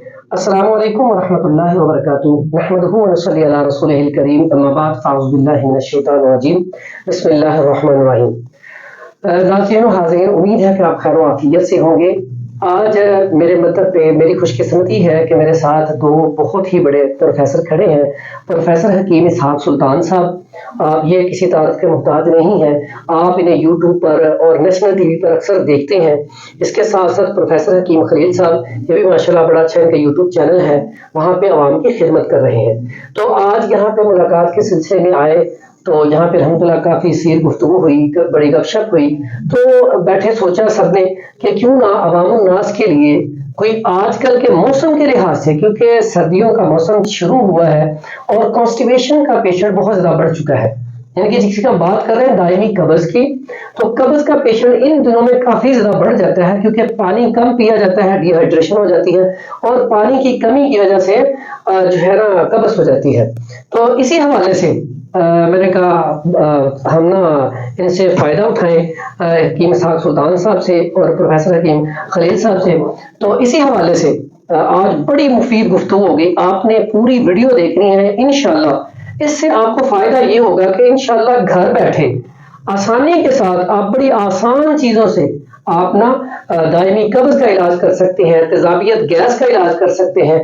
السلام علیکم ورحمۃ اللہ وبرکاتہ نحمدہ ونصلی علی رسولہ الکریم اما بعد فاعوذ باللہ من الشیطان الرجیم بسم اللہ الرحمن الرحیم۔ ناظرین و حاضرین، امید ہے کہ آپ خیر و عافیت سے ہوں گے۔ آج میرے مطلب پہ میری خوش قسمتی ہے کہ میرے ساتھ دو بہت ہی بڑے پروفیسر کھڑے ہیں۔ پروفیسر حکیم اسحاق سلطان صاحب، یہ کسی تعارف کے محتاج نہیں ہیں، آپ انہیں یوٹیوب پر اور نیشنل ٹی وی پر اکثر دیکھتے ہیں۔ اس کے ساتھ ساتھ پروفیسر حکیم خلیل صاحب، یہ بھی ماشاءاللہ بڑا اچھا ان کا یوٹیوب چینل ہے، وہاں پہ عوام کی خدمت کر رہے ہیں۔ تو آج یہاں پہ ملاقات کے سلسلے میں آئے تو یہاں پہ الحمدللہ کافی سیر گفتگو ہوئی، بڑی گپ شپ ہوئی، تو بیٹھے سوچا سب نے کہ کیوں نہ عوام الناس کے لیے کوئی آج کل کے موسم کے لحاظ سے، کیونکہ سردیوں کا موسم شروع ہوا ہے اور کانسٹیپیشن کا پیشنٹ بہت زیادہ بڑھ چکا ہے، یعنی کہ جس کی ہم بات کر رہے ہیں دائمی قبض کی، تو قبض کا پیشنٹ ان دنوں میں کافی زیادہ بڑھ جاتا ہے کیونکہ پانی کم پیا جاتا ہے، ڈی ہائیڈریشن ہو جاتی ہے اور پانی کی کمی کی وجہ سے جو ہے نا قبض ہو جاتی ہے۔ تو اسی حوالے سے میں نے کہا ہم نا ان سے فائدہ اٹھائیں، حکیم اسحاق سلطان صاحب سے اور پروفیسر حکیم خلیل صاحب سے۔ تو اسی حوالے سے آج بڑی مفید گفتگو ہوگی، آپ نے پوری ویڈیو دیکھنی ہے انشاءاللہ۔ اس سے آپ کو فائدہ یہ ہوگا کہ انشاءاللہ گھر بیٹھے آسانی کے ساتھ آپ بڑی آسان چیزوں سے آپ نا دائمی قبض کا علاج کر سکتے ہیں، تیزابیت گیس کا علاج کر سکتے ہیں،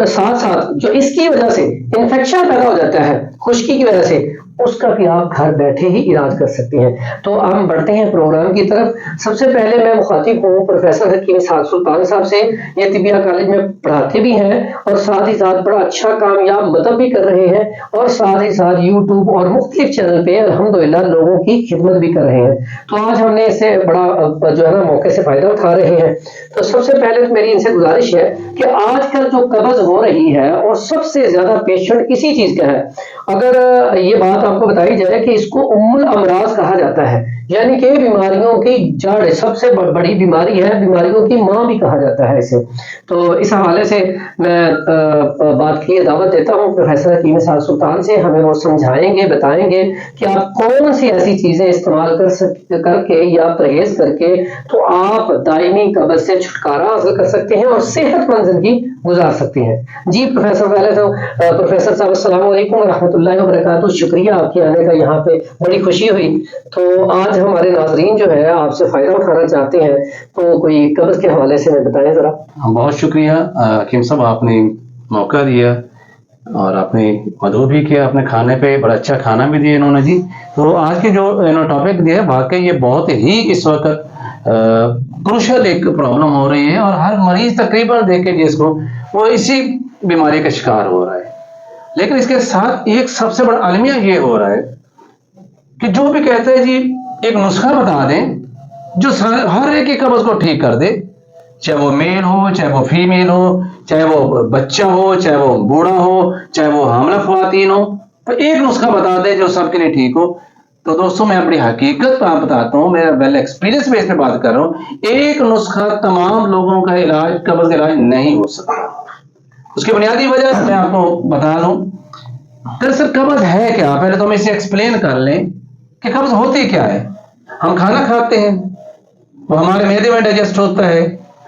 ساتھ ساتھ جو اس کی وجہ سے انفیکشن پیدا ہو جاتا ہے خشکی کی وجہ سے، اس کا بھی آپ گھر بیٹھے ہی علاج کر سکتے ہیں۔ تو ہم بڑھتے ہیں پروگرام کی طرف۔ سب سے پہلے میں مخاطب ہوں پروفیسر حکیم اسحاق سلطان صاحب سے، یہ طبیہ کالج میں پڑھاتے بھی ہیں اور ساتھ ہی ساتھ بڑا اچھا کامیاب مطلب بھی کر رہے ہیں، اور ساتھ ہی ساتھ یوٹیوب اور مختلف چینل پہ الحمدللہ لوگوں کی خدمت بھی کر رہے ہیں۔ تو آج ہم نے اس سے بڑا جو ہے نا موقع سے فائدہ اٹھا رہے ہیں۔ تو سب سے پہلے میری ان سے گزارش ہے کہ آج کل جو قبض ہو رہی ہے اور سب سے زیادہ پیشنٹ کسی چیز کا ہے، اگر یہ بات آپ کو بتائی جائے کہ اس کو ام الامراض کہا جاتا ہے، یعنی کہ بیماریوں کی جڑ، سب سے بڑی بیماری ہے، بیماریوں کی ماں بھی کہا جاتا ہے اسے۔ تو اس حوالے سے میں بات کی دعوت دیتا ہوں پروفیسر حکیم اسحاق سلطان سے، ہمیں وہ سمجھائیں گے، بتائیں گے کہ آپ کون سی ایسی چیزیں استعمال کر کے یا پرہیز کر کے تو آپ دائمی قبض سے چھٹکارا حاصل کر سکتے ہیں اور صحت مند زندگی گزار سکتے ہیں۔ جی پروفیسر، پہلے تو پروفیسر صاحب السلام علیکم ورحمۃ اللہ وبرکاتہ، شکریہ آپ کے آنے کا، یہاں پہ بڑی خوشی ہوئی۔ تو آج ہمارے ناظرین جو ہے آپ سے فائدہ اٹھانا چاہتے ہیں، تو کوئی قبض کے حوالے سے میں بتائیں ذرا۔ بہت شکریہ حکیم صاحب، آپ نے موقع دیا اور آپ نے مدعو بھی کیا، اپنے کھانے پہ بڑا اچھا کھانا بھی دیا انہوں نے جی۔ تو آج کے جو ٹاپک دیا ہے، واقعی یہ بہت ہی اس وقت کروشل ایک پرابلم ہو رہی ہے، اور ہر مریض تقریباً دیکھے جس کو وہ اسی بیماری کا شکار ہو رہا ہے۔ لیکن اس کے ساتھ ایک سب سے بڑا المیہ یہ ہو رہا ہے کہ جو بھی کہتے ہیں جی ایک نسخہ بتا دیں جو ہر ایک کی قبض کو ٹھیک کر دے، چاہے وہ میل ہو، چاہے وہ فیمیل ہو، چاہے وہ بچہ ہو، چاہے وہ بوڑھا ہو، چاہے وہ حاملہ خواتین ہو، تو ایک نسخہ بتا دے جو سب کے لیے ٹھیک ہو۔ تو دوستوں میں اپنی حقیقت آپ بتاتا ہوں، میرا ویل ایکسپیرینس بیس پہ بات کر رہا ہوں، ایک نسخہ تمام لوگوں کا علاج، قبض کا علاج نہیں ہو سکتا۔ اس کی بنیادی وجہ میں آپ کو بتا دوں، دراصل قبض ہے کیا، پہلے تو ہم اسے ایکسپلین کر لیں کہ قبض ہوتی کیا ہے۔ ہم کھانا کھاتے ہیں، وہ ہمارے معدے میں ڈائجسٹ ہوتا ہے،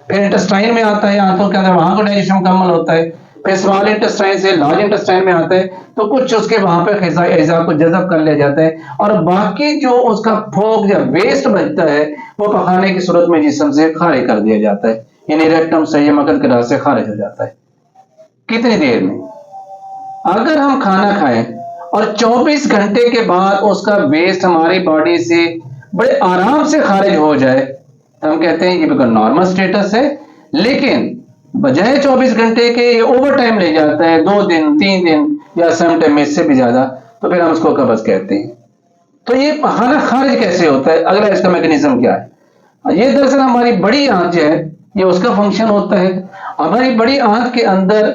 پھر انٹسٹائن میں آتا ہے، آنتوں کے اندر وہاں کو ڈائجیشن مکمل ہوتا ہے، پھر اسمال انٹسٹائن سے لارج انٹسٹائن میں آتا ہے، تو کچھ اس کے وہاں پہ غذائی اجزاء کو جذب کر لیا جاتا ہے، اور باقی جو اس کا پھوک یا ویسٹ بچتا ہے وہ پخانے کی صورت میں جسم سے خارج کر دیا جاتا ہے، یعنی ریکٹم سے یا مگل کے راستے سے خارج ہو جاتا ہے۔ کتنی دیر میں؟ اگر ہم کھانا کھائیں اور 24 گھنٹے کے بعد اس کا ویسٹ ہماری باڈی سے بڑے آرام سے خارج ہو جائے، ہم کہتے ہیں یہ بالکل نارمل سٹیٹس ہے۔ لیکن بجائے 24 گھنٹے کے یہ اوور ٹائم لے جاتا ہے، 2 دن 3 دن یا سم ٹائم اس سے بھی زیادہ، تو پھر ہم اس کو قبض کہتے ہیں۔ تو یہ پخانہ خارج کیسے ہوتا ہے، اگلا اس کا میکینزم کیا ہے؟ یہ دراصل ہماری بڑی آنت جو ہے یہ اس کا فنکشن ہوتا ہے۔ ہماری بڑی آنت کے اندر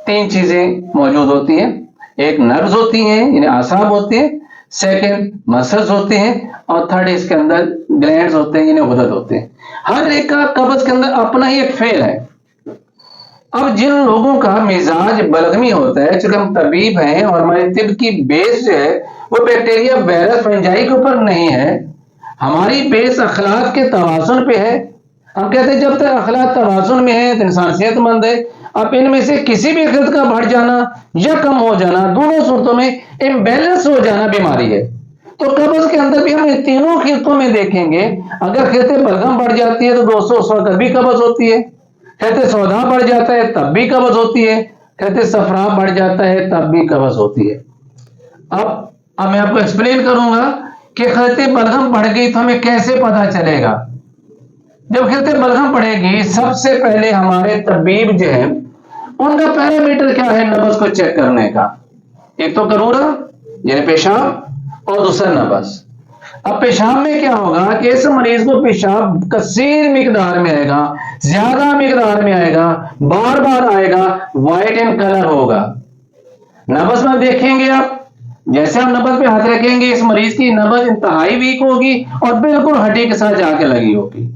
3 چیزیں موجود ہوتی ہیں، ایک نروز ہوتی ہیں یعنی اعصاب ہوتے ہیں، سیکنڈ مسلز ہوتے ہیں، اور تھرڈ اس کے اندر گلینڈز ہوتے ہیں یعنی غدد ہوتے ہیں۔ ہر ایک کا قبض کے اندر اپنا ہی ایک فعل ہے۔ اب جن لوگوں کا مزاج بلغمی ہوتا ہے، چونکہ ہم طبیب ہیں اور ہماری طب کی بیس جو ہے وہ بیکٹیریا، وائرس، فنجائی کے اوپر نہیں ہے، ہماری بیس اخلاق کے توازن پہ ہے، ہم کہتے ہیں جب تک اخلاق توازن میں ہے تو انسان صحت مند ہے. اب ان میں سے کسی بھی خلط کا بڑھ جانا یا کم ہو جانا، دونوں صورتوں میں امبیلنس ہو جانا بیماری ہے. تو قبض کے اندر بھی ہم ان تینوں خلطوں میں دیکھیں گے، اگر خلط بلغم بڑھ جاتی ہے تو دوستوں اس وقت بھی قبض ہوتی ہے. خلط سودا بڑھ جاتا ہے تب بھی قبض ہوتی ہے. خلط صفرا بڑھ جاتا ہے تب بھی قبض ہوتی ہے. اب میں آپ کو ایکسپلین کروں گا کہ خلط بلغم بڑھ گئی تو ہمیں کیسے پتا چلے گا. جب خلط بلغم بڑھے گی، سب سے پہلے ہمارے طبیب جو ہے ان کا پیرامیٹر کیا ہے نبض کو چیک کرنے کا. ایک تو قرورہ یعنی پیشاب، اور دوسرا نبض. اب پیشاب میں کیا ہوگا کہ اس مریض کو پیشاب کثیر مقدار میں آئے گا، زیادہ مقدار میں آئے گا، بار بار آئے گا، وائٹ ان کلر ہوگا. نبض میں دیکھیں گے آپ، جیسے ہم نبض پہ ہاتھ رکھیں گے اس مریض کی نبض انتہائی ویک ہوگی اور بالکل ہڈی کے ساتھ جا کے لگی ہوگی.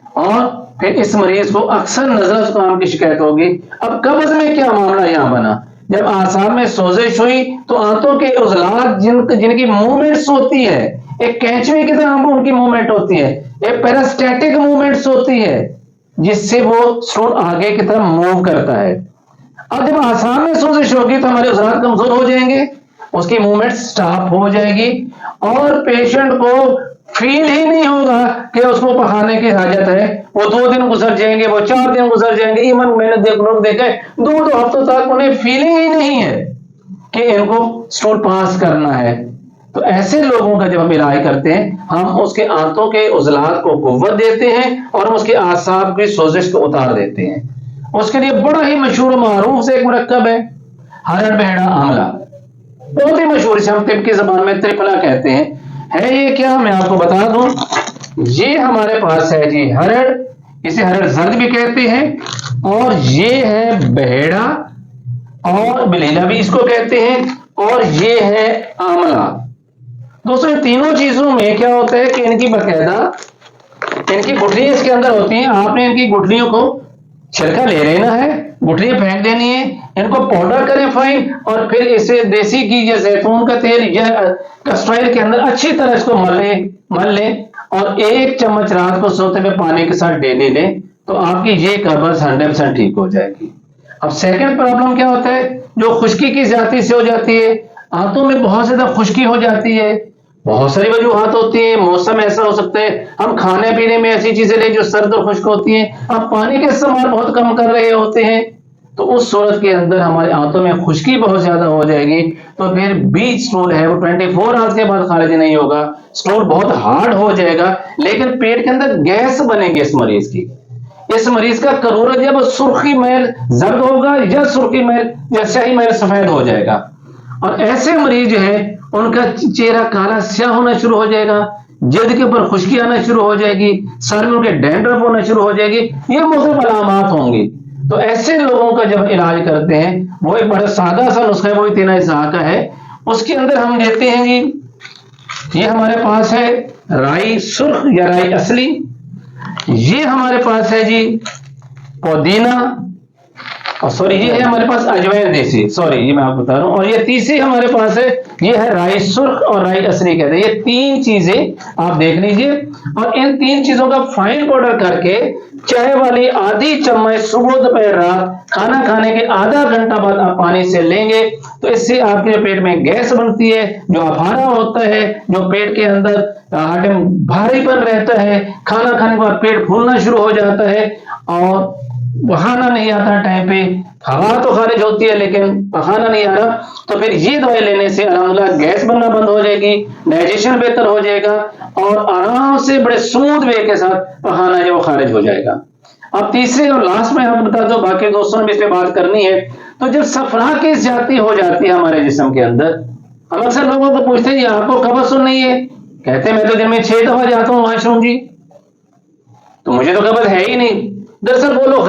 اور پھر اس مریض کو اکثر نزلہ زکام کی شکایت ہوگی. اب قبض میں کیا معاملہ یہاں بنا، جب اعصاب میں سوزش ہوئی تو آنتوں کے عضلات جن کی موومنٹس ہوتی ہے، ایک کینچوی کی طرح ان کی موومنٹ ہوتی ہے، ایک پیراسٹیٹک موومنٹس ہوتی ہے جس سے وہ اسٹون آگے کی طرف موو کرتا ہے. اب جب اعصاب میں سوزش ہوگی تو ہمارے عضلات کمزور ہو جائیں گے، اس کی موومنٹ سٹاپ ہو جائے گی اور پیشنٹ کو فیل ہی نہیں ہوگا کہ اس کو پخانے کی حاجت ہے. وہ 2 دن گزر جائیں گے، وہ 4 دن گزر جائیں گے، ایون میں نے لوگ دیکھے 2 ہفتوں تک انہیں فیلنگ ہی نہیں ہے کہ ان کو اسٹون پاس کرنا ہے. تو ایسے لوگوں کا جب ہم علاج کرتے ہیں، ہم اس کے آنتوں کے عضلات کو قوت دیتے ہیں اور ہم اس کے اعصاب کی سوزش کو اتار دیتے ہیں. اس کے لیے بڑا ہی مشہور معروف سے ایک مرکب ہے ہرڑ بہڑا آملہ، بہت ہی مشہور، اسے ہم طب کی زبان میں ترفلا کہتے ہیں. ہے یہ کیا، میں آپ کو بتا دوں، یہ ہمارے پاس ہے جی ہرڑ، اسے ہرڑ زرد بھی کہتے ہیں، اور یہ ہے بہیڑا اور بلیلا بھی اس کو کہتے ہیں، اور یہ ہے آملہ. دوستوں ان تینوں چیزوں میں کیا ہوتا ہے کہ ان کی باقاعدہ ان کی گٹھلیاں اس کے اندر ہوتی ہیں. آپ نے ان کی گٹھلیوں کو چھلکا لے لینا ہے، گٹھلیاں پھینک دینی ہے، ان کو پاؤڈر کریں فائن، اور پھر اسے دیسی گھی یا زیتون کا تیل یا کسٹرائل کے اندر اچھی طرح اس کو مل لیں اور 1 چمچ رات کو سوتے میں پانی کے ساتھ ڈیلی لیں تو آپ کی یہ قبض 100% ٹھیک ہو جائے گی. اب سیکنڈ پرابلم کیا ہوتا ہے، جو خشکی کی زیادتی سے ہو جاتی ہے، آنتوں میں بہت زیادہ خشکی ہو جاتی ہے. بہت ساری وجوہات ہوتی ہیں، موسم ایسا ہو سکتا ہے، ہم کھانے پینے میں ایسی چیزیں لیں جو سرد اور خشک ہوتی ہیں، ہم پانی کا استعمال بہت کم کر رہے ہوتے ہیں، تو اس صورت کے اندر ہمارے آنتوں میں خشکی بہت زیادہ ہو جائے گی. تو پھر بیچ اسٹول ہے وہ 24 آورس کے بعد خارج نہیں ہوگا، اسٹول بہت ہارڈ ہو جائے گا، لیکن پیٹ کے اندر گیس بنے گی اس مریض کی. اس مریض کا قرورہ جب سرخی میل زرد ہوگا یا سرخی میل یا سیاہی میل سفید ہو جائے گا، اور ایسے مریض جو ہے ان کا چہرہ کالا سیاہ ہونا شروع ہو جائے گا، جلد کے اوپر خشکی آنا شروع ہو جائے گی، سر میں ان کے ڈینڈرف ہونا شروع ہو جائے گی، یہ مختلف علامات ہوں گی. تو ایسے لوگوں کا جب علاج کرتے ہیں، وہ ایک بڑا سادہ سا نسخہ ہے، وہ اتنا اسحاق کا ہے. اس کے اندر ہم دیکھتے ہیں جی یہ ہمارے پاس ہے رائی سرخ یا رائی اصلی، یہ ہمارے پاس ہے جی پودینہ، سوری یہ ہے ہمارے پاس اجوائن دیسی، سوری یہ میں آپ کو بتا رہا ہوں، اور یہ تیسری ہمارے پاس ہے یہ ہے رائی سرخ اور رائی اصلی کہتے ہیں. یہ 3 چیزیں آپ دیکھ لیجئے، اور ان 3 چیزوں کا فائن پاؤڈر کر کے چائے والی آدھی چمچ صبح دوپہر رات کھانا کھانے کے آدھا گھنٹہ بعد آپ پانی سے لیں گے تو اس سے آپ کے پیٹ میں گیس بنتی ہے، جو افارہ ہوتا ہے، جو پیٹ کے اندر بھاری پر رہتا ہے، کھانا کھانے کے بعد پیٹ پھولنا شروع ہو جاتا ہے اور پخانا نہیں آتا ٹائم پہ، ہوا تو خارج ہوتی ہے لیکن پخانا نہیں آ رہا، تو پھر یہ دوائی لینے سے الحمدللہ گیس بننا بند ہو جائے گی، ڈائجیشن بہتر ہو جائے گا اور آرام سے بڑے سموتھ وے کے ساتھ پخانا جو خارج ہو جائے گا. اب تیسرے اور لاسٹ میں ہم بتا دو، باقی دوستوں نے بھی اس پہ بات کرنی ہے. تو جب صفرا کی زیادتی ہو جاتی ہے ہمارے جسم کے اندر، ہم اکثر لوگوں کو پوچھتے ہیں آپ کو قبض تو نہیں ہے، کہتے ہیں میں تو دن میں 6 دفعہ جاتا ہوں واش روم جی، تو مجھے تو قبض ہے ہی نہیں. دراصل وہ لوگ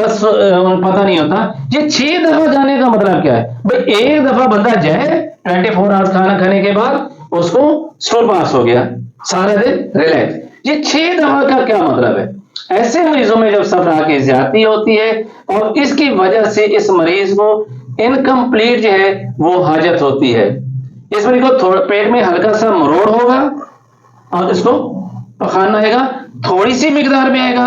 پتہ نہیں ہوتا یہ 6 دفعہ جانے کا مطلب کیا ہے. بھائی 1 دفعہ بندہ جائے 24 آورس کھانا کھانے کے بعد اس کو اسٹول پاس ہو گیا، سارا دن ریلیکس. یہ 6 دفعہ کا کیا مطلب ہے؟ ایسے مریضوں میں جب صفرا کی زیادتی ہوتی ہے اور اس کی وجہ سے اس مریض کو انکمپلیٹ جو ہے وہ حاجت ہوتی ہے، اس مریض کو پیٹ میں ہلکا سا مروڑ ہوگا اور اس کو پخانا آئے گا، تھوڑی سی مقدار میں آئے گا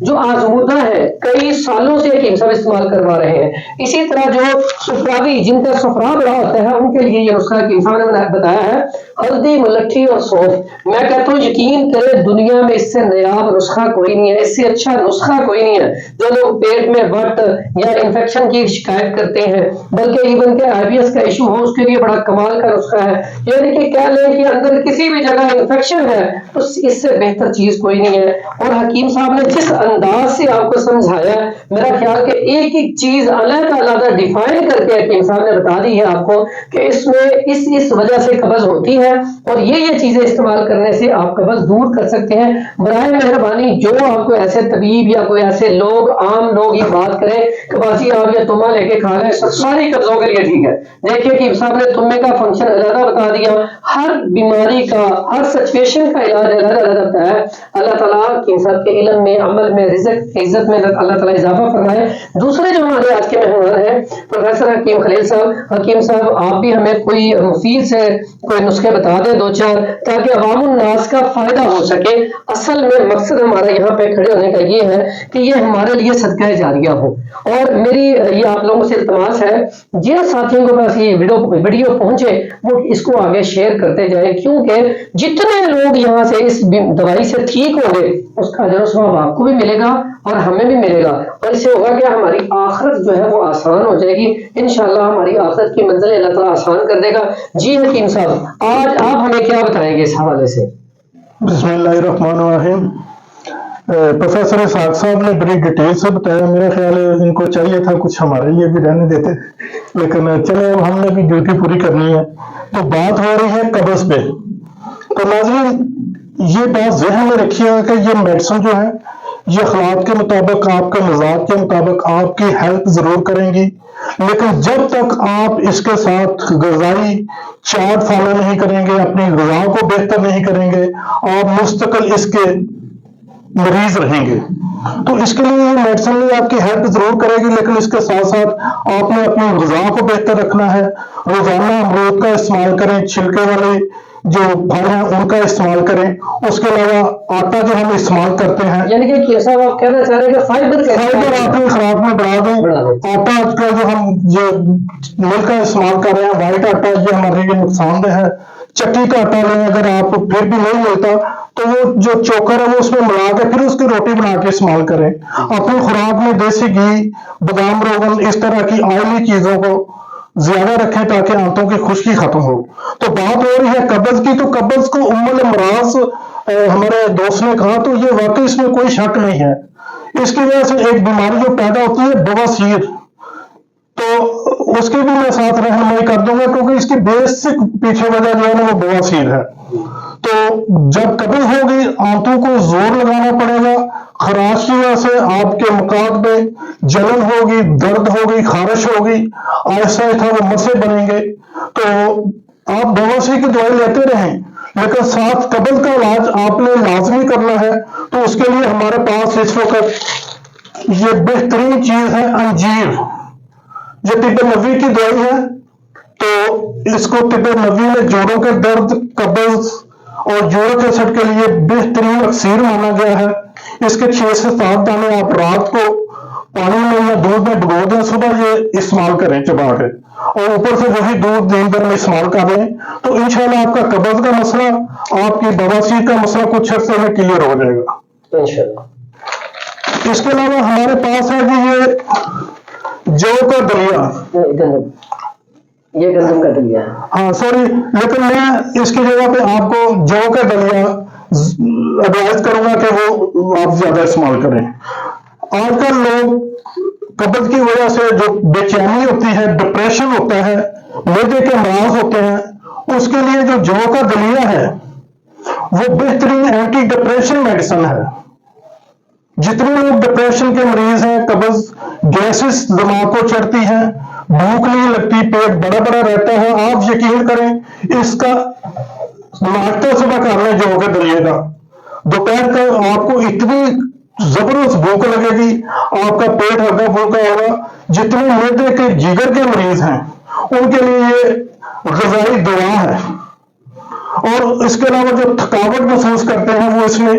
جو آزمودہ ہے، کئی سالوں سے حکیم صاحب استعمال کروا رہے ہیں. اسی طرح جو سفراوی جن کا سفرا بڑا ہوتا ہے ان کے لیے یہ نسخہ حکیم صاحب نے بتایا ہے، ہلدی، ملٹھی اور سونف. میں کہتا ہوں یقین کرے دنیا میں اس سے نیاب نسخہ کوئی نہیں ہے، اس سے اچھا نسخہ کوئی نہیں ہے. جو لوگ پیٹ میں وٹ یا انفیکشن کی شکایت کرتے ہیں، بلکہ ایون کہ آئی بی ایس کا ایشو ہو، اس کے لیے بڑا کمال کا نسخہ ہے. یعنی کہ کہہ لیں کہ اندر کسی بھی جگہ انفیکشن ہے تو اس سے بہتر چیز کوئی نہیں ہے. اور حکیم صاحب نے جس انداز سے آپ کو سمجھایا، میرا خیال کہ ایک ایک چیز علیحدہ علیحدہ ڈیفائن کر کے حکیم صاحب نے بتا دی ہے آپ کو کہ اس میں اس وجہ سے قبض ہوتی ہے، اور یہ چیزیں استعمال کرنے سے آپ قبض دور کر سکتے ہیں. برائے مہربانی جو آپ کو ایسے طبیب یا کوئی ایسے لوگ عام لوگ یہ بات کریں کہ باجی آپ یہ تمہ لے کے کھا لیں، ساری قبضوں کے لیے ٹھیک ہے. دیکھیے کہ صاحب نے تمے کا فنکشن علیحدہ بتا دیا، ہر بیماری کا، ہر سچویشن کا علاج علیحدہ علیحدہ بتایا ہے. اللہ تعالیٰ کی صاحب کے علم میں، عمل میں، رزق عزت میں اللہ تعالیٰ اضافہ فرمائے. دوسرے جو ہمارے آج کے مہمان ہیں پروفیسر حکیم خلیل صاحب، حکیم صاحب آپ بھی ہمیں کوئی مفید سے کوئی نسخے بتا دیں دو چار، تاکہ عوام الناس کا فائدہ ہو سکے. اصل میں مقصد ہمارا یہاں پہ کھڑے ہونے کا یہ ہے کہ یہ ہمارے لیے صدقہ جاریہ ہو. اور میری یہ آپ لوگوں سے التماس ہے جن ساتھیوں کو پاس یہ ویڈیو پہنچے وہ اس کو آگے شیئر کرتے جائیں، کیونکہ جتنے لوگ یہاں سے اس دوائی سے ٹھیک ہوں گے اس کا اجر و ثواب آپ کو بھی ملے گا اور ہمیں بھی ملے گا، اور اس سے ہوگا کہ ہماری آخرت جو ہے وہ آسان ہو جائے گی. انشاءاللہ ہماری آخرت کی منزل اللہ تعالیٰ آسان کر دے گا. جی حکیم صاحب، آج آپ ہمیں کیا بتائیں گے اس حوالے سے؟ بسم اللہ الرحمن الرحیم. پروفیسر اسحاق صاحب نے بڑی ڈیٹیل سے بتایا. میرا خیال ہے ان کو چاہیے تھا کچھ ہمارے لیے بھی رہنے دیتے، لیکن چلے ہم نے بھی ڈیوٹی پوری کرنی ہے. تو بات ہو رہی ہے قبض پہ. تو ناظرین یہ بات ذہن میں رکھیے گا کہ یہ میڈیسن جو ہے یہ اخلاق کے مطابق، آپ کے مزاج کے مطابق آپ کی ہیلپ ضرور کریں گی، لیکن جب تک آپ اس کے ساتھ غذائی چارٹ فالو نہیں کریں گے، اپنی غذا کو بہتر نہیں کریں گے، آپ مستقل اس کے مریض رہیں گے. تو اس کے لیے یہ میڈیسن آپ کی ہیلپ ضرور کرے گی، لیکن اس کے ساتھ ساتھ آپ نے اپنی غذا کو بہتر رکھنا ہے. روزانہ امرود کا استعمال کریں، چھلکے والے جو پھل ہیں ان کا استعمال کریں. اس کے علاوہ آٹا جو ہم استعمال کرتے ہیں، یعنی کہ کیسا آپ کہنا چاہ رہے ہیں کہ فائبر اپنی خوراک میں بڑھا دیں. آٹا کا جو ہم یہ مل کا استعمال کر رہے ہیں، وائٹ آٹا، یہ ہمارے لیے نقصان دہ ہے. چکی کا آٹا لیں، اگر آپ پھر بھی نہیں ملتا تو وہ جو چوکر ہے وہ اس میں ملا کے پھر اس کی روٹی بنا کے استعمال کریں. اپنی خوراک میں دیسی گھی، بادام، روغن، اس طرح کی آئلی چیزوں کو زیادہ رکھیں تاکہ آنتوں کی خشکی ختم ہو. تو بات ہو رہی ہے قبض کی، تو قبض کو ام الامراض ہمارے دوست نے کہا، تو یہ واقعی اس میں کوئی شک نہیں ہے. اس کی وجہ سے ایک بیماری جو پیدا ہوتی ہے بواسیر، تو اس کی بھی میں ساتھ رہنمائی کر دوں گا، کیونکہ اس کی بیسک پیچھے وجہ جو ہے نا وہ بواسیر ہے. تو جب قبض ہوگی آنتوں کو زور لگانا پڑے گا. خراش کی وجہ سے آپ کے مقعد میں جلن ہوگی، درد ہوگی، خارش ہوگی، آہستہ آہستہ وہ مسے بنیں گے. تو آپ بواسیر کی دوائی لیتے رہیں، لیکن ساتھ قبض کا علاج آپ نے لازمی کرنا ہے. تو اس کے لیے ہمارے پاس اس وقت یہ بہترین چیز ہے انجیر. یہ طب نبوی کی دوائی ہے. تو اس کو طب نبوی میں جوڑوں کے درد، قبض اور یورک ایسڈ کے لیے بہترین اکسیر مانا گیا ہے. اس کے 6 سے 7 دانے آپ رات کو پانی میں یا دودھ میں بھگو دیں، صبح یہ استعمال کریں چبا کے، اور اوپر سے وہی دودھ دن بھر میں استعمال کر لیں. تو انشاءاللہ آپ کا قبض کا مسئلہ، آپ کی بواسیر کا مسئلہ کچھ عرصے میں کلیئر ہو جائے گا انشاءاللہ. اس کے علاوہ ہمارے پاس ہے کہ یہ جو کا دلیا، یہ گندم کا دلیا ہے. ہاں سوری، لیکن میں اس کی جگہ پہ آپ کو جو کا دلیا ایڈوائز کروں گا کہ وہ آپ زیادہ استعمال کریں. آج کل لوگ قبض کی وجہ سے جو بے چینی ہوتی ہے، ڈپریشن ہوتا ہے، معدے کے امراض ہوتے ہیں، اس کے لیے جو کا دلیا ہے وہ بہترین اینٹی ڈپریشن میڈیسن ہے. جتنے لوگ ڈپریشن کے مریض ہیں، قبض، گیسز دماغ کو چڑھتی ہیں، بھوک نہیں لگتی، پیٹ بڑا بڑا رہتا ہے، آپ یقین کریں اس کا ناشتہ صبح کر لیں جو کے دلیے کا. دوپہر کا آپ کو اتنی زبردست بھوک لگے گی، آپ کا پیٹ ہلکا پھلکا ہوگا. جتنے معدے کے جگر کے مریض ہیں ان کے لیے یہ غذائی دوا ہے. اور اس کے علاوہ جو تھکاوٹ محسوس کرتے ہیں وہ اس میں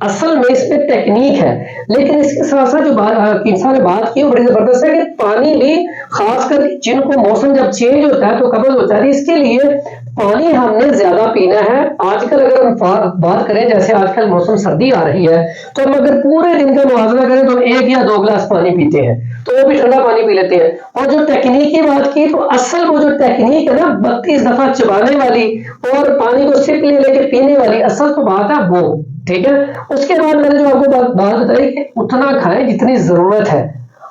اصل میں اس میں ٹیکنیک ہے، لیکن اس کے ساتھ ساتھ جو انسان نے بات کی وہ بڑی زبردست ہے کہ پانی بھی خاص کر جن کو موسم جب چینج ہوتا ہے تو قبض ہوتا ہے، اس کے لیے پانی ہم نے زیادہ پینا ہے۔ آج کل اگر ہم بات کریں جیسے آج کل موسم سردی آ رہی ہے تو ہم اگر پورے دن کا موازنہ کریں تو 1 یا 2 گلاس پانی پیتے ہیں، تو وہ بھی ٹھنڈا پانی پی لیتے ہیں۔ اور جو ٹیکنیک کی بات کی تو اصل وہ جو ٹیکنیک ہے نا 32 دفعہ چبانے والی اور پانی کو سپ لے کے پینے والی، اصل تو بات ہے وہ، ٹھیک ہے۔ اس کے بعد میں نے جو آپ کو بات بتائی کہ اتنا کھائیں جتنی ضرورت ہے۔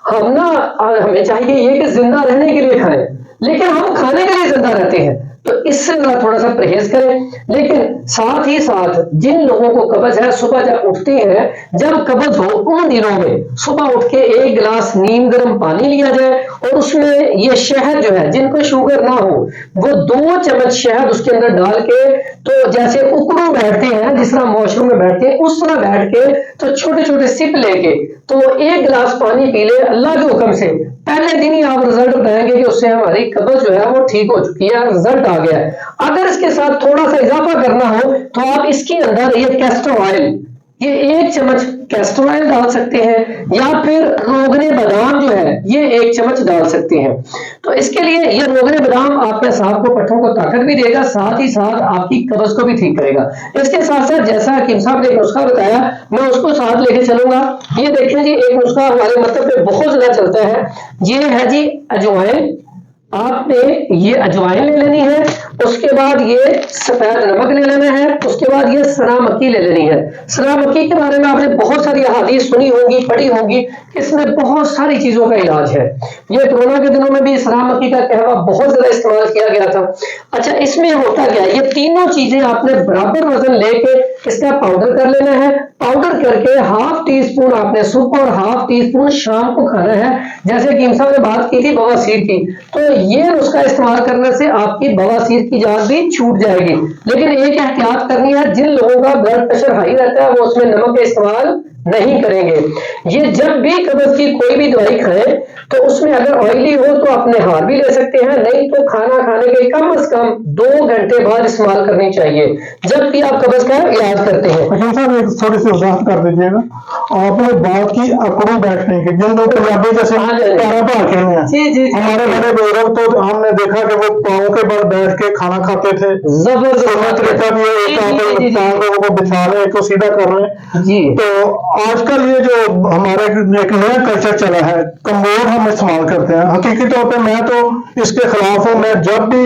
ہمیں چاہیے یہ کہ زندہ رہنے کے لیے کھائیں، لیکن ہم کھانے کے لیے زندہ رہتے ہیں تو اس سے تھوڑا سا پرہیز کریں۔ لیکن ساتھ ہی ساتھ جن لوگوں کو قبض ہے صبح جب اٹھتے ہیں، جب قبض ہو ان دنوں میں صبح اٹھ کے 1 گلاس نیم گرم پانی لیا جائے اور اس میں یہ شہد جو ہے، جن کو شوگر نہ ہو وہ 2 چمچ شہد اس کے اندر ڈال کے، تو جیسے اکڑو بیٹھتے ہیں جس طرح واش روم میں بیٹھتے ہیں اس طرح بیٹھ کے تو چھوٹے چھوٹے سپ لے کے تو 1 گلاس پانی پی لے، اللہ کے حکم سے پہلے دن ہی آپ رزلٹ بتائیں گے کہ اس سے ہماری قبض جو ہے وہ ٹھیک ہو چکی ہے، رزلٹ آ گیا ہے۔ اگر اس کے ساتھ تھوڑا سا اضافہ کرنا ہو تو آپ اس کے اندر یہ کیسٹر آئل، یہ 1 چمچ کیسٹر آئل ڈال سکتے ہیں، یا پھر روغن بادام جو ہے یہ 1 چمچ ڈال سکتے ہیں۔ تو اس کے لیے یہ روغن بادام آپ کے اعصاب کو، پٹھوں کو طاقت بھی دے گا، ساتھ ہی ساتھ آپ کی قبض کو بھی ٹھیک کرے گا۔ اس کے ساتھ ساتھ جیسا حکیم صاحب نے ایک نسخہ بتایا میں اس کو ساتھ لے کے چلوں گا۔ یہ دیکھیں جی ایک نسخہ ہمارے مطلب پہ بہت زیادہ چلتا ہے، یہ ہے جی اجوائن۔ آپ نے یہ اجوائن لے لینی ہے، اس کے بعد یہ سفید نمک لے لینا ہے، اس کے بعد یہ سنا مکی لے لینی ہے۔ سنا مکی کے بارے میں آپ نے بہت ساری احادیث سنی ہوں گی، پڑھی ہوں گی، اس میں بہت ساری چیزوں کا علاج ہے۔ یہ کورونا کے دنوں میں بھی سنا مکی کا قہوہ بہت زیادہ استعمال کیا گیا تھا۔ اچھا اس میں ہوتا کیا ہے، یہ تینوں چیزیں آپ نے برابر وزن لے کے اس کا پاؤڈر کر لینا ہے۔ پاؤڈر کر کے ½ ٹی اسپون آپ نے صبح اور ½ ٹی اسپون شام کو کھانا ہے۔ جیسے حکیم صاحب نے بات کی تھی بواسیر کی، تو یہ نسخہ استعمال کرنے سے آپ کی بواسیر کی جان بھی چھوٹ جائے گی، لیکن ایک احتیاط کرنی ہے، جن لوگوں کا بلڈ پریشر ہائی رہتا ہے وہ اس میں نمک کا استعمال نہیں کریں گے۔ یہ جب بھی قبض کی کوئی بھی دوائی کھائیں تو اس میں اگر آئلی ہو تو اپنے ہار بھی لے سکتے ہیں، نہیں تو کھانا کھانے کے کم از کم 2 گھنٹے بعد استعمال کرنی چاہیے جب بھی آپ قبض کا علاج کرتے ہیں۔ حکیم صاحب ایک تھوڑی سی وضاحت کر دیجیے گا، آپ نے بات کی اکڑو بیٹھنے کی، جن لوگ پنجابی جیسے پیرا بھا کے ہیں، ہمارے بڑے بزرگ تو ہم نے دیکھا کہ وہ پاؤں کے بل بیٹھ کے کھانا کھاتے تھے، زبردست طریقہ بھی ہے، پاؤں کو بچھا لیں کو سیدھا کر لیں۔ تو آج کل یہ جو ہمارے ایک نیا کلچر چلا ہے، کمبور ہم استعمال کرتے ہیں، حقیقی طور پہ میں تو اس کے خلاف ہوں۔ میں جب بھی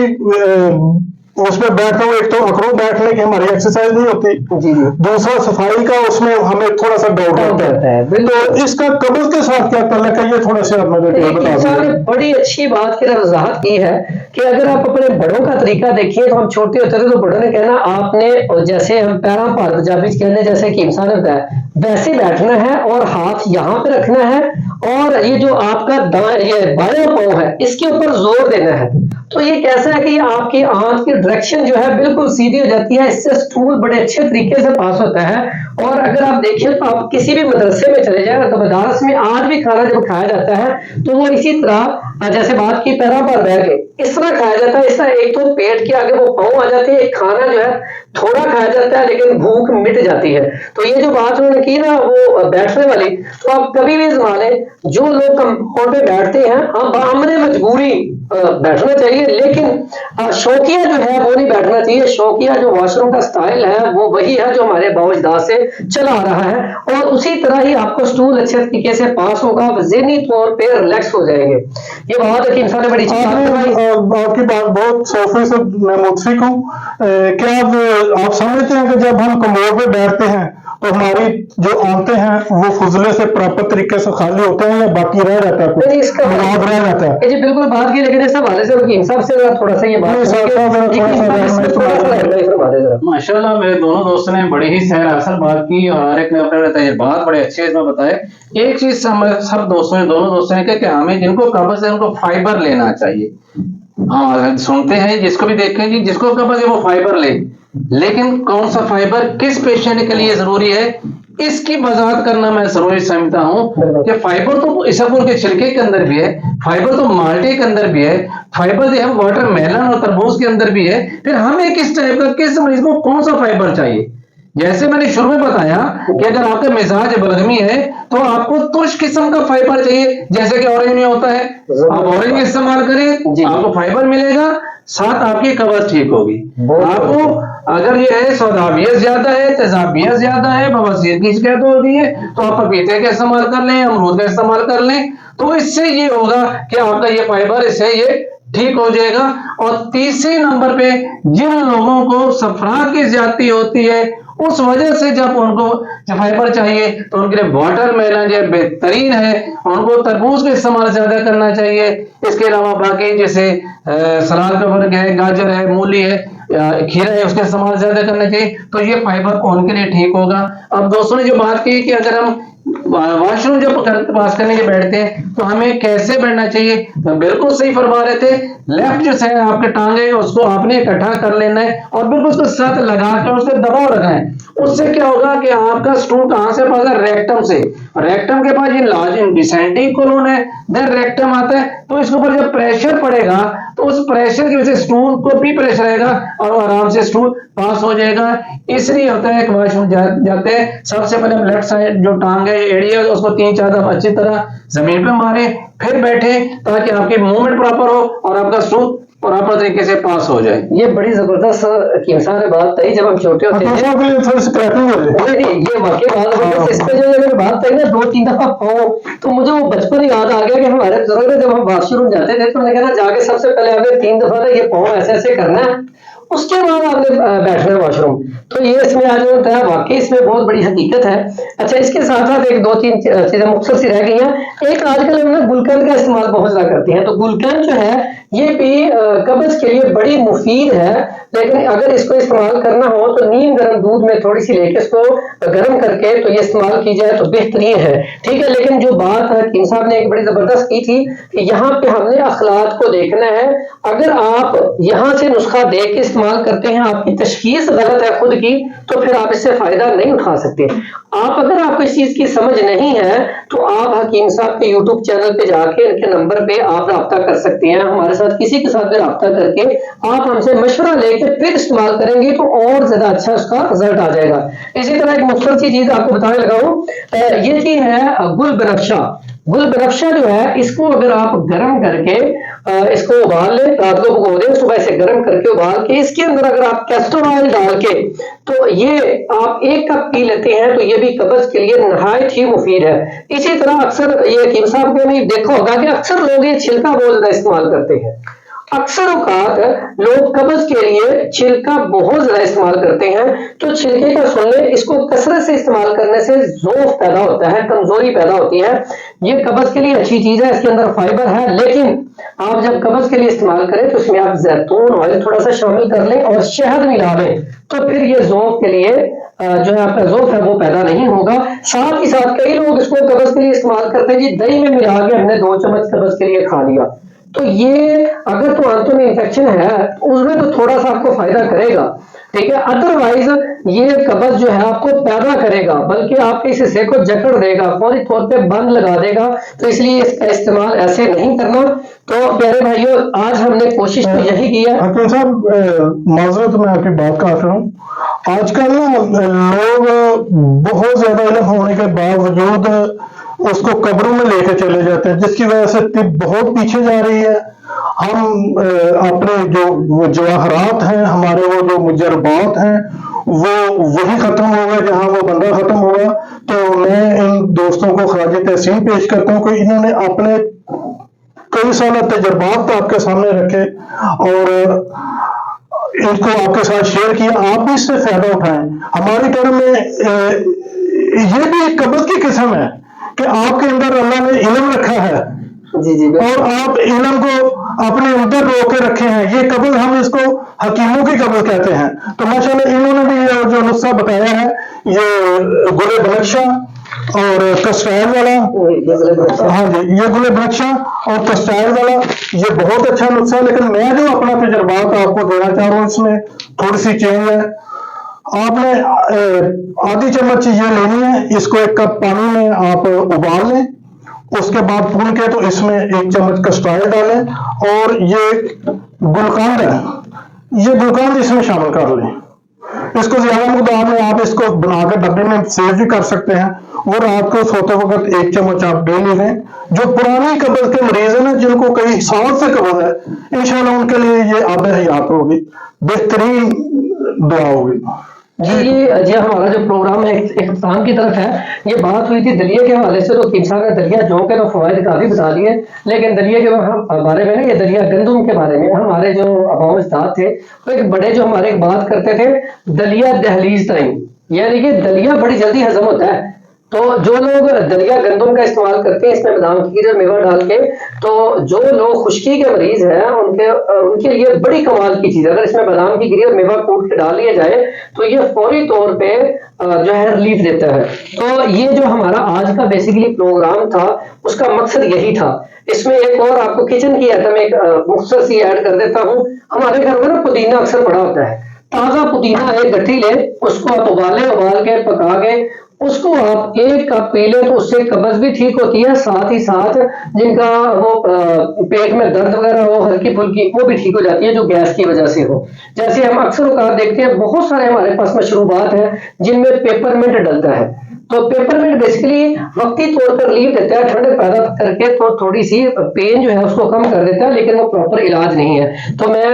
اس میں بیٹھتا ہوں، ایک تو اکڑو بیٹھنے کی ہماری ایکسرسائز نہیں ہوتی، دوسرا صفائی کا اس میں ہمیں تھوڑا سا ڈاؤٹ ہوتا ہے، تو اس کا قبض کے ساتھ کیا تعلق ہے یہ تھوڑا سا آپ نے بڑی اچھی بات کی وضاحت کی ہے کہ اگر آپ اپنے بڑوں کا طریقہ دیکھیے تو ہم چھوٹے ہوتے تھے تو بڑوں نے کہنا آپ نے جیسے ہم پیروں پر پنجابی کہنے جیسے حکیم صاحب نے بتایا ویسے بیٹھنا ہے اور ہاتھ یہاں پہ رکھنا ہے اور یہ جو آپ کا یہ بایاں پاؤں ہے اس کے اوپر زور دینا ہے۔ تو یہ کیسا ہے کہ یہ آپ کی آنکھ کی ڈائریکشن جو ہے بالکل سیدھی ہو جاتی ہے، اس سے اسٹول بڑے اچھے طریقے سے پاس ہوتا ہے۔ اور اگر آپ دیکھیں تو آپ کسی بھی مدرسے میں چلے جائیں تو مدارس میں آج بھی کھانا جب کھایا جاتا ہے تو وہ اسی طرح جیسے بات کی پیروں پر بیٹھ کے اس طرح کھایا جاتا ہے۔ اس طرح ایک تو پیٹ کے آگے وہ پاؤں آ جاتے ہیں، ایک کھانا جو ہے تھوڑا کھایا جاتا ہے لیکن بھوک مٹ جاتی ہے۔ تو یہ جو بات انہوں نے کی نا وہ بیٹھنے والی، تو آپ کبھی بھی سنبھالیں جو لوگ کمپاؤنڈ پہ بیٹھتے ہیں ہم بآمد مجبوری بیٹھنا چاہیے، لیکن شوقیہ جو ہے وہ نہیں بیٹھنا چاہیے۔ شوقیہ جو واش روم کا سٹائل ہے وہ وہی ہے جو ہمارے باؤ اجداد سے چلا آ رہا ہے، اور اسی طرح ہی آپ کو سٹول اچھے طریقے سے پاس ہوگا، ذہنی طور پہ ریلیکس ہو جائیں گے۔ یہ بات ہے کہ انسان نے بڑی آپ کی بات بہت 100% میں متفق ہوں۔ کیا آپ سمجھتے ہیں کہ جب ہم کمبور پہ بیٹھتے ہیں تو ہماری جو آنتیں ہیں وہ فضلے سے پراپر طریقے سے خالی ہوتے ہیں یا باقی رہ جاتا ہے، اس کا مواد رہ جاتا ہے؟ جی بالکل بات کی، لیکن اس حوالے سے حکیم صاحب سے تھوڑا سا یہ بات ماشاء اللہ میرے دونوں دوستوں نے بڑی ہی سیر اصل بات کی اور ہر ایک نے اپنے تجربات بڑے اچھے اس میں بتائے۔ ایک چیز سب دوستوں نے دونوں دوستوں نے کہا کہ ہمیں جن کو قبض ہے ان کو فائبر لینا چاہیے۔ ہاں سنتے ہیں جس کو بھی دیکھیں جی جس کو قبض ہے وہ فائبر لے، لیکن کون سا فائبر کس پیشنٹ کے لیے ضروری ہے اس کی وضاحت کرنا میں ضروری سمجھتا ہوں کہ فائبر تو اسپور کے چھلکے کے اندر بھی ہے، فائبر تو مالٹے کے اندر بھی ہے، فائبر جو ہے واٹر میلن اور تربوز کے اندر بھی ہے۔ پھر ہمیں کس ٹائپ کا کس مریض کو کون سا فائبر چاہیے جیسے میں نے شروع میں بتایا کہ اگر آپ کا مزاج بلغمی ہے تو آپ کو ترش قسم کا فائبر چاہیے، جیسے کہ اورنج میں ہوتا ہے، آپ اورنج استعمال کریں، آپ کو فائبر ملے گا، ساتھ آپ کی قبض ٹھیک ہوگی۔ آپ کو اگر یہ ہے سوداویت زیادہ ہے، تیزابیت زیادہ ہے، بواسیر کی شکایت ہو رہی ہے، تو آپ پپیتے کا استعمال کر لیں، امرود کا استعمال کر لیں، تو اس سے یہ ہوگا کہ آپ کا یہ فائبر اس سے یہ ٹھیک ہو جائے گا۔ اور تیسرے نمبر پہ جن لوگوں کو صفرات کی زیادتی ہوتی ہے، اس وجہ سے جب ان کو فائبر چاہیے تو ان کے لیے واٹر میلن جو بہترین ہے، ان کو تربوز کا استعمال زیادہ کرنا چاہیے۔ اس کے علاوہ باقی جیسے سلاد کا ورق ہے، گاجر ہے، مولی ہے، کھیرا ہے، اس کا استعمال زیادہ کرنا چاہیے، تو یہ فائبر ان کے لیے ٹھیک ہوگا۔ اب دوستوں نے جو بات کی کہ اگر ہم واش روم جب پاس کرنے کے بیٹھتے ہیں تو ہمیں کیسے بیٹھنا چاہیے، بالکل صحیح فرما رہے تھے۔ لیفٹ جو ہے آپ کے ٹانگیں اس کو آپ نے اکٹھا کر لینا ہے اور بالکل اس کو ساتھ لگا کر اس پہ دباؤ رکھنا ہے۔ اس سے کیا ہوگا کہ آپ کا سٹول کہاں سے پاس ہے، ریکٹم سے، ریکٹم کے پاس یہ لارج ڈیسینڈنگ کولون ہے، دین ریکٹم آتا ہے، تو اس کے اوپر جب پریشر پڑے گا تو اس پریشر کی وجہ سے سٹول کو بھی پریشر آئے گا اور آرام سے سٹول پاس ہو جائے گا۔ اس لیے ہوتا ہے کہ واش روم جاتے ہیں سب سے پہلے لیفٹ سائڈ جو ٹانگ ہے ایڑیا اس کو 3-4 دفعہ اچھی طرح زمین پہ مارے، پھر بیٹھے تاکہ آپ کی موومنٹ پراپر ہو اور آپ کا سٹول پراپر طریقے سے پاس ہو جائے۔ یہ بڑی زبردست کیمسا نے بات کہی جب ہم چھوٹے ہوتے تھے، یہ واقعی بات ہے۔ اس پہ جو میں نے بات کہی نا 2-3 دفعہ پاؤں، تو مجھے وہ بچپن یاد آ گیا کہ ہمارے بزرگ نے جب ہم واش روم جاتے تھے تو انہوں نے کہا جا کے سب سے پہلے آپ نے 3 دفعہ نا یہ پاؤں ایسے ایسے کرنا ہے، اس کے بعد آپ نے بیٹھنا ہے واش روم۔ تو یہ اس میں آج ہوتا ہے، واقعی اس میں بہت بڑی حقیقت ہے۔ اچھا، اس کے ساتھ ساتھ ایک 2-3 چیزیں مختصر سی رہ گئی ہیں۔ ایک آج کل ہم نا گلقند کا استعمال بہت زیادہ کرتے ہیں، تو گلقند جو ہے یہ بھی قبض کے لیے بڑی مفید ہے، لیکن اگر اس کو استعمال کرنا ہو تو نیم گرم دودھ میں تھوڑی سی لے کے اس کو گرم کر کے تو یہ استعمال کی جائے تو بہترین ہے، ٹھیک ہے۔ لیکن جو بات حکیم صاحب نے ایک بڑی زبردست کی تھی کہ یہاں پہ ہم نے اخلاق کو دیکھنا ہے۔ اگر آپ یہاں سے نسخہ دیکھ کے استعمال کرتے ہیں، آپ کی تشخیص غلط ہے خود کی، تو پھر آپ اس سے فائدہ نہیں اٹھا سکتے۔ اگر آپ کو اس چیز کی سمجھ نہیں ہے تو آپ حکیم صاحب کے یوٹیوب چینل پہ جا کے ان کے نمبر پہ آپ رابطہ کر سکتے ہیں، ہمارے ساتھ کسی کے ساتھ بھی رابطہ کر کے آپ ہم سے مشورہ لے کے پھر استعمال کریں گے تو اور زیادہ اچھا اس کا رزلٹ آ جائے گا۔ اسی طرح ایک مختصر سی چیز آپ کو بتانے لگا ہوں، یہ چیز ہے گل بنفشہ۔ گل بنفشہ جو ہے اس کو اگر آپ گرم کر کے اس کو ابال لیں، رات کو بھگو دیں، صبح سے گرم کر کے ابال کے اس کے اندر اگر آپ کیسٹر آئل ڈال کے تو یہ آپ 1 کپ پی لیتے ہیں تو یہ بھی قبض کے لیے نہایت ہی مفید ہے۔ اسی طرح اکثر یہ حکیم صاحب نے بھی دیکھا ہوگا کہ اکثر لوگ یہ چھلکا بہت زیادہ استعمال کرتے ہیں۔ اکثر اوقات لوگ قبض کے لیے چھلکا بہت زیادہ استعمال کرتے ہیں، تو چھلکے کا سن لیں، اس کو کثرت سے استعمال کرنے سے ضعف پیدا ہوتا ہے، کمزوری پیدا ہوتی ہے۔ یہ قبض کے لیے اچھی چیز ہے، اس کے اندر فائبر ہے، لیکن آپ جب قبض کے لیے استعمال کریں تو اس میں آپ زیتون آئل تھوڑا سا شامل کر لیں اور شہد ملا لیں، تو پھر یہ ضعف کے لیے جو ہے آپ کا ضعف ہے وہ پیدا نہیں ہوگا۔ ساتھ ہی ساتھ کئی لوگ اس کو قبض کے لیے استعمال کرتے ہیں، جی دہی میں ملا کے ہم نے 2 چمچ قبض کے لیے کھا لیا، تو یہ اگر تو آنتوں میں انفیکشن ہے اس میں تو تھوڑا سا آپ کو فائدہ کرے گا، ٹھیک ہے، ادروائز یہ قبض جو ہے آپ کو پیدا کرے گا، بلکہ آپ کے اس حصے کو جکڑ دے گا، فوری طور پہ بند لگا دے گا، تو اس لیے اس کا استعمال ایسے نہیں کرنا۔ تو پیارے بھائیوں، آج ہم نے کوشش تو یہی کی ہے۔ حکیم صاحب معذرت میں آپ کی بات کاٹ رہا ہوں، آج کل نا لوگ بہت زیادہ علم ہونے کے باوجود اس کو قبروں میں لے کے چلے جاتے ہیں، جس کی وجہ سے طب بہت پیچھے جا رہی ہے۔ ہم اپنے جو وہ جواہرات ہیں، ہمارے وہ جو مجربات ہیں، وہ وہی ختم ہو گئے جہاں وہ بندہ ختم ہوا۔ تو میں ان دوستوں کو خراج تحسین پیش کرتا ہوں کہ انہوں نے اپنے کئی سالہ تجربات آپ کے سامنے رکھے اور ان کو آپ کے ساتھ شیئر کیا، آپ بھی اس سے فائدہ اٹھائیں۔ ہماری ٹرم میں یہ بھی ایک قبض کی قسم ہے کہ آپ کے اندر اللہ نے علم رکھا ہے اور آپ علم کو اپنے اندر رو کے رکھے ہیں، یہ قبض ہم اس کو حکیموں کی قبض کہتے ہیں۔ تو ماشاءاللہ انہوں نے بھی یہ جو نسخہ بتایا ہے، یہ گل بنفشہ اور کسٹائل والا، ہاں جی، یہ گل بنفشہ اور کسٹائل والا یہ بہت اچھا نسخہ ہے، لیکن میں جو اپنا تجربات آپ کو دینا چاہ رہا ہوں اس میں تھوڑی سی چینج ہے۔ آپ نے آدھی چمچ یہ لینی ہے، اس کو 1 کپ پانی میں آپ ابال لیں، اس کے بعد پھول کے تو اس میں 1 چمچ کسٹائل ڈالیں اور یہ گلقند ہے، یہ گلقند اس میں شامل کر لیں۔ اس کو زیادہ مقدار میں آپ اس کو بنا کر ڈبے میں سیو بھی کر سکتے ہیں، اور رات کو سوتے وقت 1 چمچ آپ ڈیلی لیں۔ جو پرانی قبض کے مریض ہیں نا، جن کو کئی سال سے قبض ہے، انشاءاللہ ان کے لیے یہ آب حیات ہوگی، بہترین دعا ہوگی۔ جی ہمارا جو پروگرام ہے اختتام کی طرف ہے۔ یہ بات ہوئی تھی دلیے کے حوالے سے، تو انسان نے دلیا جو کے تو فوائد کافی بتا دیے، لیکن دلیے کے بارے میں نا، یہ دلیا گندم کے بارے میں ہمارے جو اباؤ اجداد تھے، تو ایک بڑے جو ہمارے ایک بات کرتے تھے، دلیا دہلیز ٹائم، یعنی کہ دلیا بڑی جلدی ہضم ہوتا ہے۔ تو جو لوگ دلیا گندم کا استعمال کرتے ہیں، اس میں بادام کی گری اور میوہ ڈال کے، تو جو لوگ خشکی کے مریض ہیں ان کے لیے بڑی کمال کی چیز ہے۔ اگر اس میں بادام کی گری اور میوہ کوٹ کے ڈال لیا جائے تو یہ فوری طور پہ جو ہے ریلیف دیتا ہے۔ تو یہ جو ہمارا آج کا بیسیکلی پروگرام تھا، اس کا مقصد یہی تھا۔ اس میں ایک اور آپ کو کچن کی آئٹم ایک مختصر سی ایڈ کر دیتا ہوں۔ ہمارے گھر میں نا پودینہ اکثر پڑا ہوتا ہے، تازہ پودینہ ایک گٹھی لیں، اس کو آپ ابال کے پکا کے اس کو آپ 1 کپ پی لیں، تو اس سے قبض بھی ٹھیک ہوتی ہے، ساتھ ہی ساتھ جن کا وہ پیٹ میں درد وغیرہ ہو ہلکی پھلکی، وہ بھی ٹھیک ہو جاتی ہے جو گیس کی وجہ سے ہو۔ جیسے ہم اکثر اوقات دیکھتے ہیں بہت سارے ہمارے پاس مشروبات ہیں جن میں پیپر منٹ ڈلتا ہے، تو پیپر منٹ بیسیکلی وقتی طور پر ریلیف دیتا ہے، ٹھنڈک پیدا کر کے تو تھوڑی سی پین جو ہے اس کو کم کر دیتا ہے، لیکن وہ پراپر علاج نہیں ہے۔ تو میں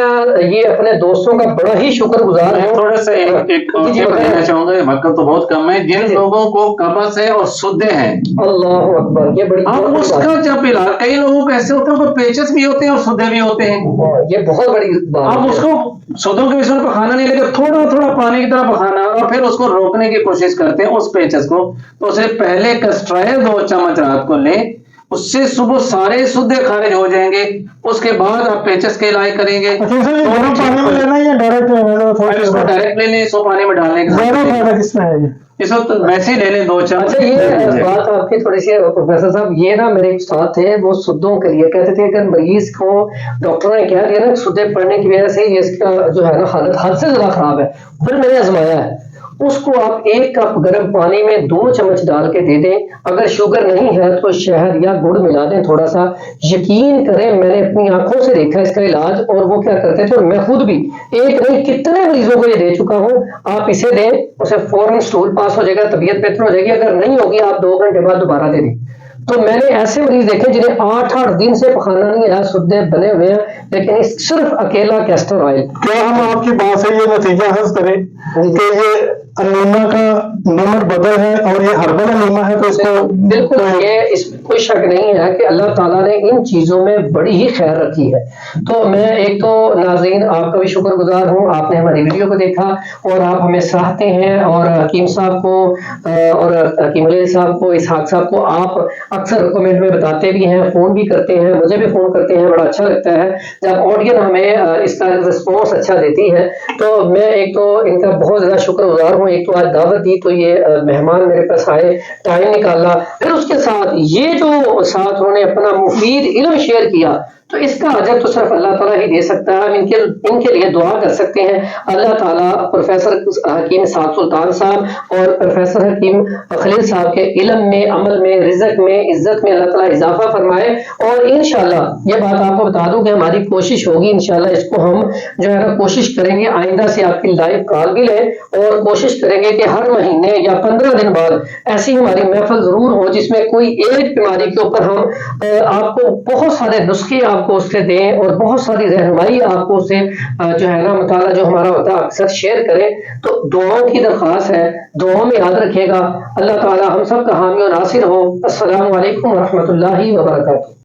یہ اپنے دوستوں کا بڑا ہی شکر گزار ہوں۔ تھوڑا سا ایک اور کہنا چاہوں گا، وقت تو بہت کم ہے، جن لوگوں کو قبض ہے اور سدے ہیں، اللہ اکبر، یہ بڑی اب اس کا جب علاج، کئی لوگوں کو ایسے ہوتے ہیں پر پیچس بھی ہوتے ہیں اور سدے بھی ہوتے ہیں، یہ بہت بڑی بات اب اس کو سدوں کے وشن پکانا نہیں، لیکن تھوڑا تھوڑا پانی کی طرح پکانا، اور پھر اس کو روکنے کی کوشش کرتے ہیں اس پیچس کو۔ تو اسے پہلے کسٹرائل 2 چمچ رات کو لیں، اس سے صبح سارے سدے خارج ہو جائیں گے، اس کے بعد آپ پیچس کے علاج کریں گے۔ گرم پانی میں لینا یا ڈائریکٹ اس کو ڈائریکٹ لے لیں، سو پانی میں ڈالنے کے زیادہ فائدہ کس میں ہے یہ؟ اس وقت ویسے ہی لے لیں 2 چمچ۔ اچھا، یہ بات آپ کی تھوڑی سی پروفیسر صاحب، یہ نا میرے ایک استاد تھے، وہ سدوں کے لیے کہتے تھے کہ مریض کو ڈاکٹر نے کہہ دیا نا سدے پڑنے کی وجہ سے اس کا جو ہے نا حالت حد سے زیادہ خراب ہے، پھر میں نے آزمایا ہے، اس کو آپ 1 کپ گرم پانی میں 2 چمچ ڈال کے دے دیں، اگر شوگر نہیں ہے تو شہد یا گڑ ملا دیں تھوڑا سا، یقین کریں میں نے اپنی آنکھوں سے دیکھا اس کا علاج، اور وہ کیا کرتے تھے، اور میں خود بھی ایک نہیں کتنے مریضوں کو یہ دے چکا ہوں۔ آپ اسے دیں، اسے فوراً سٹول پاس ہو جائے گا، طبیعت بہتر ہو جائے گی، اگر نہیں ہوگی آپ 2 گھنٹے بعد دوبارہ دے دیں۔ تو میں نے ایسے مریض دیکھے جنہیں 8 دن سے پخانا نہیں آیا، سدے بنے ہوئے ہیں، لیکن صرف اکیلا کیسٹر آئل۔ کیا ہم آپ کی بات سے یہ نتیجہ حاصل کریں کہ یہ انیمیا کا نمبر بدل ہے اور یہ ہربل انیمیا ہے؟ تو اس کو بالکل، یہ اس میں کوئی شک نہیں ہے کہ اللہ تعالیٰ نے ان چیزوں میں بڑی ہی خیر رکھی ہے۔ تو میں ایک تو ناظرین آپ کا بھی شکر گزار ہوں، آپ نے ہماری ویڈیو کو دیکھا اور آپ ہمیں سراہتے ہیں، اور حکیم صاحب کو اور حکیم علی صاحب کو، اسحاق صاحب کو آپ اکثر کمنٹ میں بتاتے بھی ہیں، فون بھی کرتے ہیں، مجھے بھی فون کرتے ہیں، بڑا اچھا لگتا ہے جب آڈینس ہمیں اس کا رسپانس اچھا دیتی ہے۔ تو میں ایک تو ان کا بہت زیادہ شکر گزار ہوں، ایک تو آج دعوت دی تو یہ مہمان میرے پاس آئے، ٹائم نکالا، پھر اس کے ساتھ یہ جو ساتھ انہوں نے اپنا مفید علم شیئر کیا، تو اس کا اجر تو صرف اللہ تعالیٰ ہی دے سکتا ہے۔ ہم ان کے لیے دعا کر سکتے ہیں، اللہ تعالیٰ پروفیسر حکیم سعد سلطان صاحب اور پروفیسر حکیم خلیل صاحب کے علم میں، عمل میں، رزق میں، عزت میں اللہ تعالیٰ اضافہ فرمائے۔ اور انشاءاللہ یہ بات آپ کو بتا دوں کہ ہماری کوشش ہوگی، انشاءاللہ اس کو ہم جو ہے نا کوشش کریں گے آئندہ سے آپ کی لائیو کال بھی لیں، اور کوشش کریں گے کہ ہر مہینے یا 15 دن بعد ایسی ہماری محفل ضرور ہو جس میں کوئی ایک بیماری کے اوپر ہم آپ کو بہت سارے نسخے آپ کو اس سے دیں اور بہت ساری رہنمائی آپ کو اسے جو ہے نا مطالعہ جو ہمارا ہوتا ہے اکثر شیئر کریں۔ تو دعاؤں کی درخواست ہے، دعاؤں میں یاد رکھیے گا، اللہ تعالی ہم سب کا حامی و ناصر ہو۔ السلام علیکم ورحمۃ اللہ وبرکاتہ۔